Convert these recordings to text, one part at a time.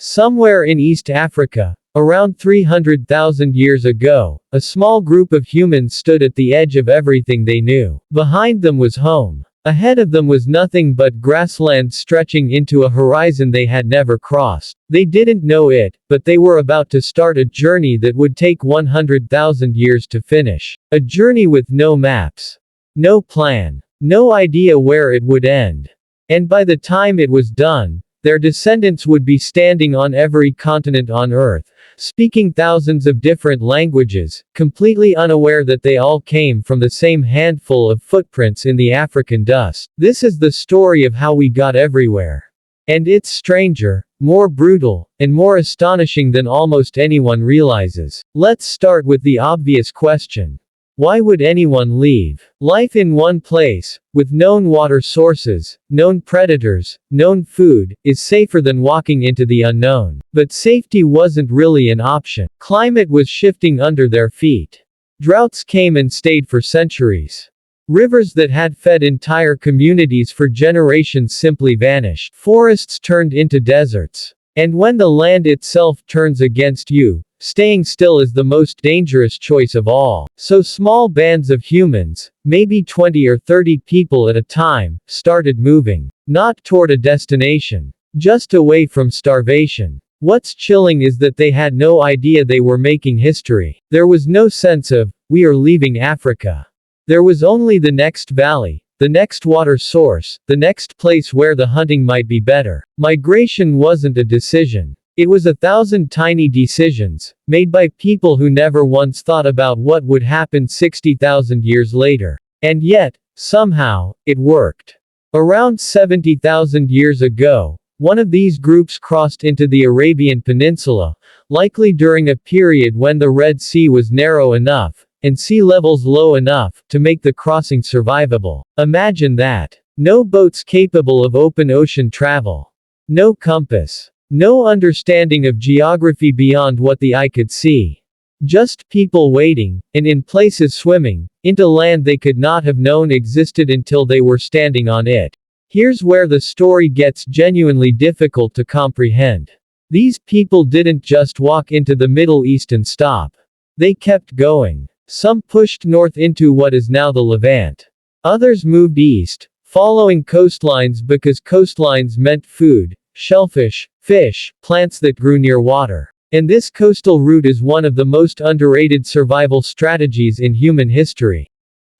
Somewhere in East Africa, around 300,000 years ago, a small group of humans stood at the edge of everything they knew. Behind them was home. Ahead of them was nothing but grassland stretching into a horizon they had never crossed. They didn't know it, but they were about to start a journey that would take 100,000 years to finish. A journey with no maps. No plan. No idea where it would end. And by the time it was done, their descendants would be standing on every continent on Earth, speaking thousands of different languages, completely unaware that they all came from the same handful of footprints in the African dust. This is the story of how we got everywhere. And it's stranger, more brutal, and more astonishing than almost anyone realizes. Let's start with the obvious question. Why would anyone leave life in one place, with known water sources, known predators, known food, is safer than walking into the unknown? But safety wasn't really an option. Climate was shifting under their feet. Droughts came and stayed for centuries. Rivers that had fed entire communities for generations simply vanished. Forests turned into deserts. And when the land itself turns against you, staying still is the most dangerous choice of all. So small bands of humans, maybe 20 or 30 people at a time, started moving. Not toward a destination. Just away from starvation. What's chilling is that they had no idea they were making history. There was no sense of, we are leaving Africa. There was only the next valley, the next water source, the next place where the hunting might be better. Migration wasn't a decision. It was 1,000 tiny decisions, made by people who never once thought about what would happen 60,000 years later. And yet, somehow, it worked. Around 70,000 years ago, one of these groups crossed into the Arabian Peninsula, likely during a period when the Red Sea was narrow enough, and sea levels low enough, to make the crossing survivable. Imagine that. No boats capable of open ocean travel. No compass. No understanding of geography beyond what the eye could see. Just people waiting, and in places swimming, into land they could not have known existed until they were standing on it. Here's where the story gets genuinely difficult to comprehend. These people didn't just walk into the Middle East and stop. They kept going. Some pushed north into what is now the Levant. Others moved east, following coastlines because coastlines meant food, shellfish, fish, plants that grew near water. And this coastal route is one of the most underrated survival strategies in human history.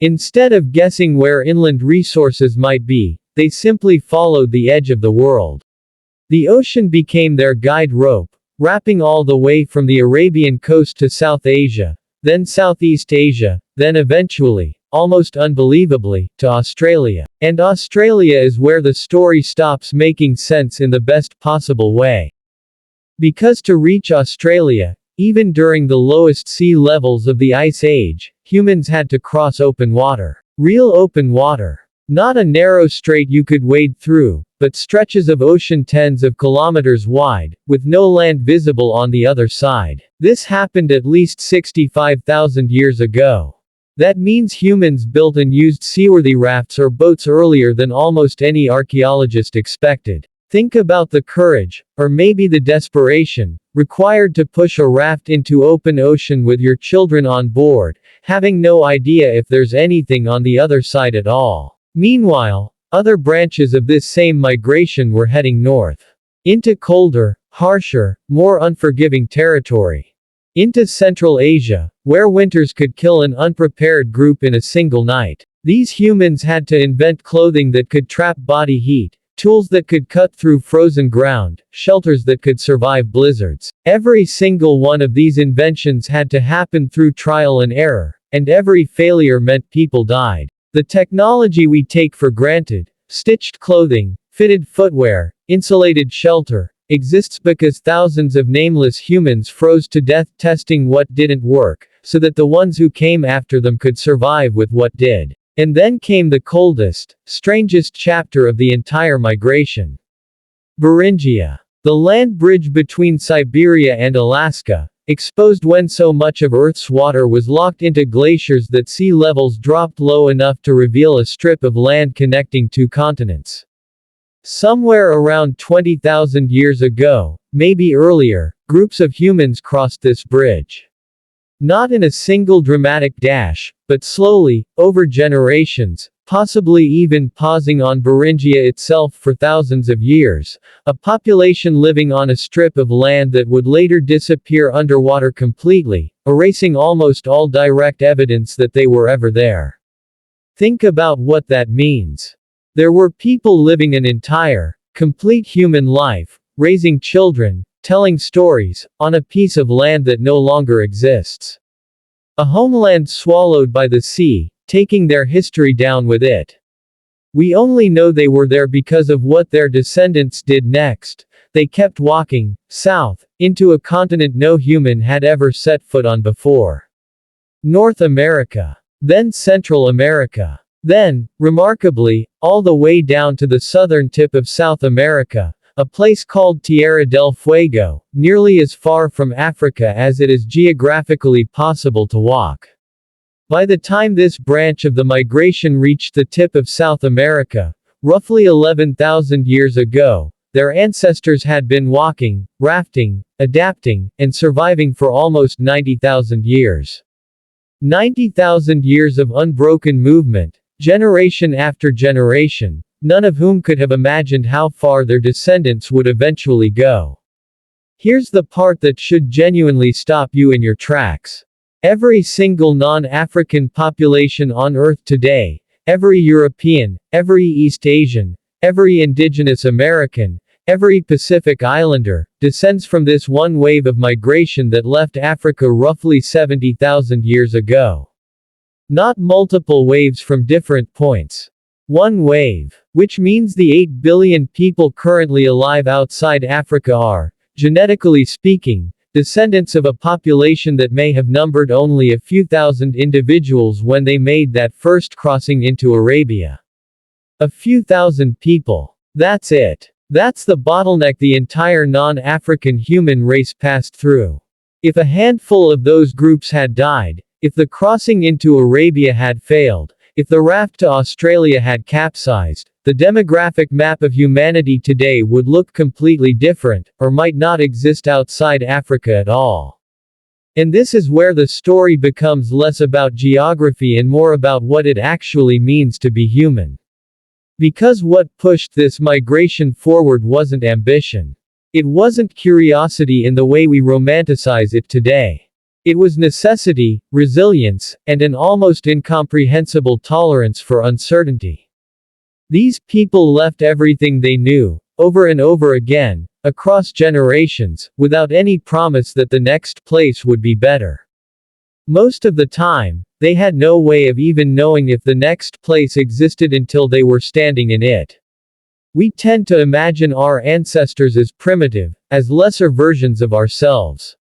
Instead of guessing where inland resources might be, they simply followed the edge of the world. The ocean became their guide rope, wrapping all the way from the Arabian coast to South Asia, then Southeast Asia, then eventually, almost unbelievably, to Australia. And Australia is where the story stops making sense in the best possible way. Because to reach Australia, even during the lowest sea levels of the Ice Age, humans had to cross open water. Real open water. Not a narrow strait you could wade through, but stretches of ocean tens of kilometers wide, with no land visible on the other side. This happened at least 65,000 years ago. That means humans built and used seaworthy rafts or boats earlier than almost any archaeologist expected. Think about the courage, or maybe the desperation, required to push a raft into open ocean with your children on board, having no idea if there's anything on the other side at all. Meanwhile, other branches of this same migration were heading north. Into colder, harsher, more unforgiving territory. Into Central Asia, where winters could kill an unprepared group in a single night. These humans had to invent clothing that could trap body heat, tools that could cut through frozen ground, shelters that could survive blizzards. Every single one of these inventions had to happen through trial and error, and every failure meant people died. The technology we take for granted, stitched clothing, fitted footwear, insulated shelter, exists because thousands of nameless humans froze to death testing what didn't work, so that the ones who came after them could survive with what did. And then came the coldest, strangest chapter of the entire migration. Beringia. The land bridge between Siberia and Alaska, exposed when so much of Earth's water was locked into glaciers that sea levels dropped low enough to reveal a strip of land connecting two continents. Somewhere around 20,000 years ago, maybe earlier, groups of humans crossed this bridge. Not in a single dramatic dash, but slowly, over generations, possibly even pausing on Beringia itself for thousands of years, a population living on a strip of land that would later disappear underwater completely, erasing almost all direct evidence that they were ever there. Think about what that means. There were people living an entire, complete human life, raising children, telling stories, on a piece of land that no longer exists. A homeland swallowed by the sea, taking their history down with it. We only know they were there because of what their descendants did next. They kept walking, south, into a continent no human had ever set foot on before. North America. Then Central America. Then, remarkably, all the way down to the southern tip of South America, a place called Tierra del Fuego, nearly as far from Africa as it is geographically possible to walk. By the time this branch of the migration reached the tip of South America, roughly 11,000 years ago, their ancestors had been walking, rafting, adapting, and surviving for almost 90,000 years. 90,000 years of unbroken movement, generation after generation, none of whom could have imagined how far their descendants would eventually go. Here's the part that should genuinely stop you in your tracks. Every single non-African population on Earth today, every European, every East Asian, every indigenous American, every Pacific Islander, descends from this one wave of migration that left Africa roughly 70,000 years ago. Not multiple waves from different points. One wave. Which means the 8 billion people currently alive outside Africa are, genetically speaking, descendants of a population that may have numbered only a few thousand individuals when they made that first crossing into Arabia. A few thousand people. That's it. That's the bottleneck the entire non-African human race passed through. If a handful of those groups had died, if the crossing into Arabia had failed, if the raft to Australia had capsized, the demographic map of humanity today would look completely different, or might not exist outside Africa at all. And this is where the story becomes less about geography and more about what it actually means to be human. Because what pushed this migration forward wasn't ambition. It wasn't curiosity in the way we romanticize it today. It was necessity, resilience, and an almost incomprehensible tolerance for uncertainty. These people left everything they knew, over and over again, across generations, without any promise that the next place would be better. Most of the time, they had no way of even knowing if the next place existed until they were standing in it. We tend to imagine our ancestors as primitive, as lesser versions of ourselves.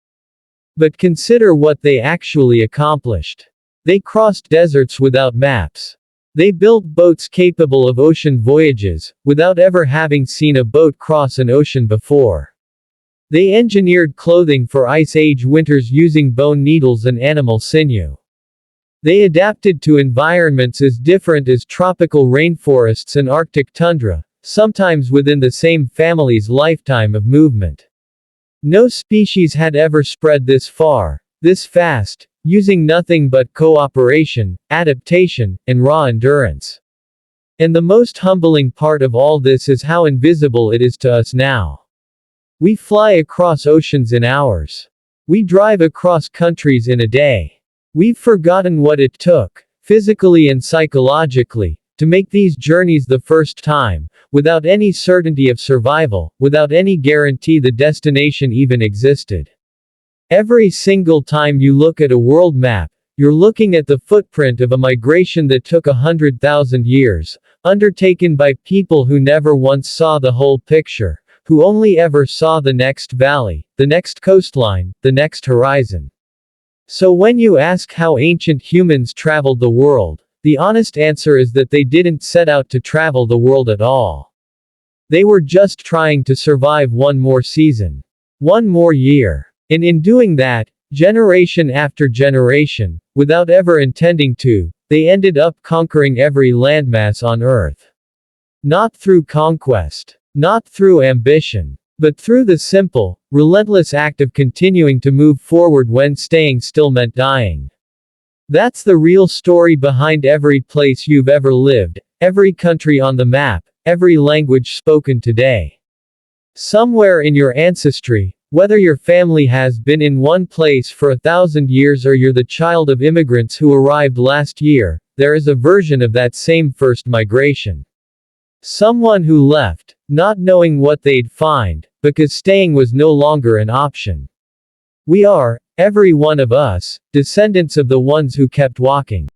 But consider what they actually accomplished. They crossed deserts without maps. They built boats capable of ocean voyages, without ever having seen a boat cross an ocean before. They engineered clothing for Ice Age winters using bone needles and animal sinew. They adapted to environments as different as tropical rainforests and Arctic tundra, sometimes within the same family's lifetime of movement. No species had ever spread this far, this fast, using nothing but cooperation, adaptation, and raw endurance. And the most humbling part of all this is how invisible it is to us now. We fly across oceans in hours. We drive across countries in a day. We've forgotten what it took, physically and psychologically, to make these journeys the first time, without any certainty of survival, without any guarantee the destination even existed. Every single time you look at a world map, you're looking at the footprint of a migration that took 100,000 years, undertaken by people who never once saw the whole picture, who only ever saw the next valley, the next coastline, the next horizon. So when you ask how ancient humans traveled the world, the honest answer is that they didn't set out to travel the world at all. They were just trying to survive one more season. One more year. And in doing that, generation after generation, without ever intending to, they ended up conquering every landmass on Earth. Not through conquest. Not through ambition. But through the simple, relentless act of continuing to move forward when staying still meant dying. That's the real story behind every place you've ever lived, every country on the map, every language spoken today. Somewhere in your ancestry, whether your family has been in one place for 1,000 years or you're the child of immigrants who arrived last year, there is a version of that same first migration. Someone who left, not knowing what they'd find, because staying was no longer an option. We are, every one of us, descendants of the ones who kept walking.